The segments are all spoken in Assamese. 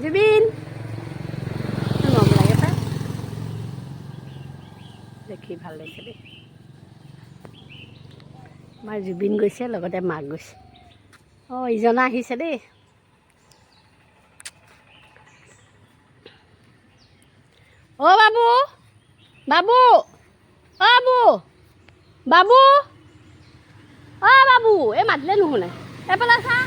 জুবিন মৰম লাগে পাই দেখি ভাল লাগিছে দেই আমাৰ জুবিন গৈছে লগতে মাক গৈছে অঁ ইজনা আহিছে দেই অ' বাবু বাবু অ' বাবু বাবু অ' বাবু এই মাতিলে নুশুনে এইফালে চা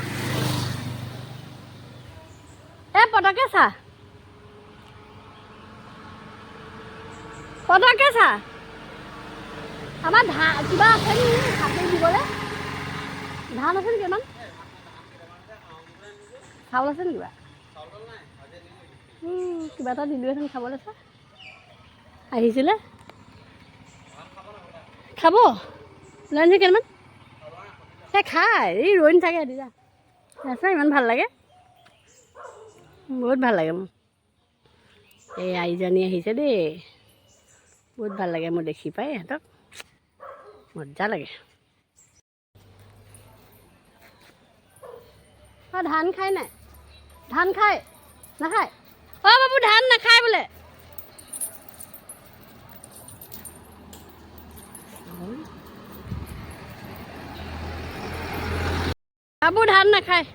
এই পটকে চা পটকে চা আমাৰ ধান কিবা আছে নেকি কাটি দিবলৈ ধান আছে নেকি ইমান চাউল আছে নেকি কিবা এটা দিলোহেঁতেন খাবলৈ চা আহিছিলে খাব লৈ আনিছে কেইটামান সেই খাই এই ৰৈ নাথাকে সিহঁতি যা আছে ইমান ভাল লাগে বহুত ভাল লাগে মোৰ এই আইজনী আহিছে দেই বহুত ভাল লাগে মোৰ দেখি পাই ইহঁতক মজা লাগে অঁ ধান খাই নাই ধান খাই নাখায় অঁ বাবু ধান নাখায় বোলে বাবু ধান নাখায়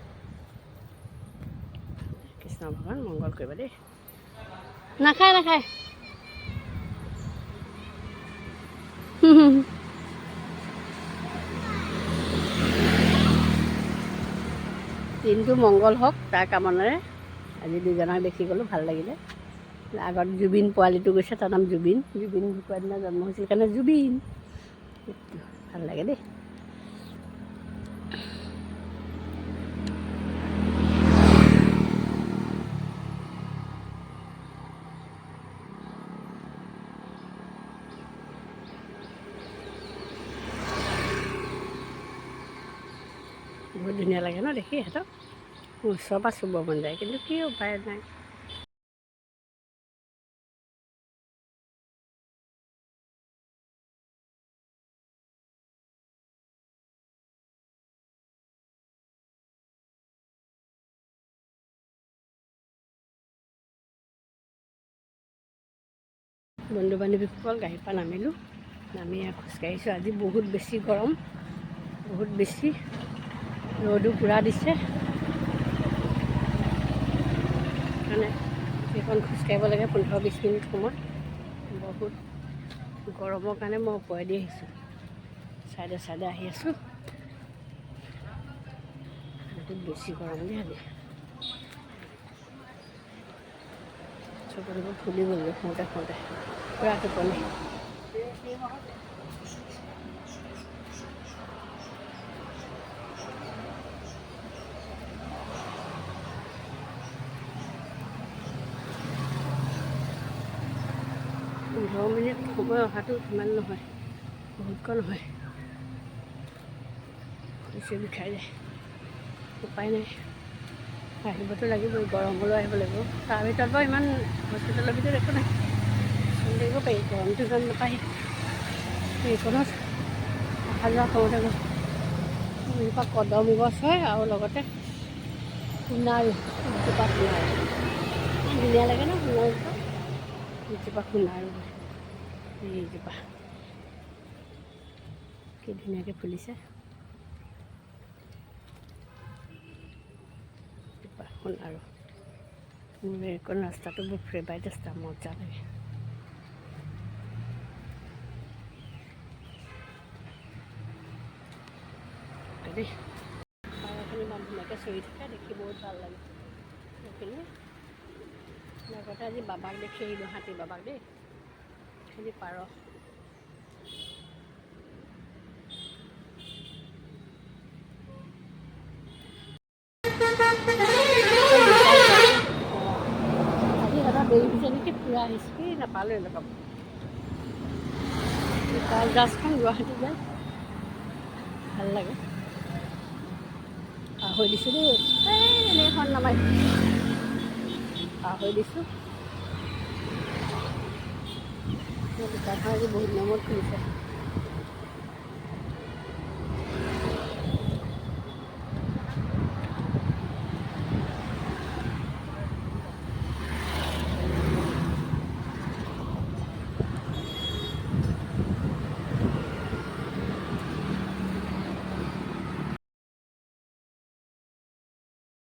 কৃষ্ণ ভগৱান মংগল কৰিব দেই নাখায় নাখায় দিনটো মংগল হওক তাৰ কামনাৰে আজি দুজনক দেখি গ'লোঁ ভাল লাগিলে আগত জুবিন পোৱালিটো গৈছে তাৰ নাম জুবিন জুবিন ঢুকুৱা দিনা জন্ম হৈছিল কাৰণে জুবিন ভাল লাগে দেই বহুত ধুনীয়া লাগে ন দেখি সিহঁতক ওচৰৰ পৰা চুব মন যায় কিন্তু কি উপায় নাই বন্ধু বান্ধৱীসকল গাড়ীৰ পৰা নামিলোঁ নামি খোজকাঢ়িছোঁ আজি বহুত বেছি গৰম বহুত বেছি ৰ'দো পূৰা দিছে মানে এইখন খোজকাঢ়িব লাগে 15-20 মিনিট সময় বহুত গৰমৰ কাৰণে মই ওপৰেদি আহিছোঁ চাইডে চাইডে আহি আছোঁ বহুত বেছি গৰম দেই আজি চকুবোৰ ফুলি গ'লগৈ শুওঁতে শুওঁতে পূৰা টোপনি পোন্ধৰ মিনিট সময় অহাটো ইমান নহয় বহুতকৈ নহয় বেছি বিষাই যায় উপায় নাই আহিবতো লাগিবই গৰমলৈ আহিব লাগিব তাৰ ভিতৰত বাৰু ইমান হস্পিটেলৰ ভিতৰত একো নাই লাগিব পাৰি গৰমটো ইমান নাপায় এইখনত অহা যোৱা কৰোঁতে গ'ল এজোপা কদম গছ হয় আৰু লগতে সোণাৰু এজোপা সোণাৰু ধুনীয়া লাগে ন সোণাৰুজোপা এজোপা সোণাৰু এইজোপা কি ধুনীয়াকৈ ফুলিছে সোণাৰু মোৰ এইকণ ৰাস্তাটো বহুত ফেভাৰিট ৰাস্তা মজা লাগে দেই পাৰখিনি ইমান ধুনীয়াকৈ চৰি থাকে দেখি বহুত ভাল লাগে সেইখিনি লগতে আজি বাবাক দেখি আহিলোঁ হাতী বাবাক দেই সেইখিনি পাৰ আজি এটা দেৰি হৈছে নেকি ফুৰা আহিছোঁ কি নাপালোঁ এনেকুৱা জাহাজখন গুৱাহাটী যায় ভাল লাগে পাহৰি দিছোঁ দেই এনেখন নামাই পাহৰি দিছোঁ দোকানখন আজি বহুত নিয়মত খুলিছে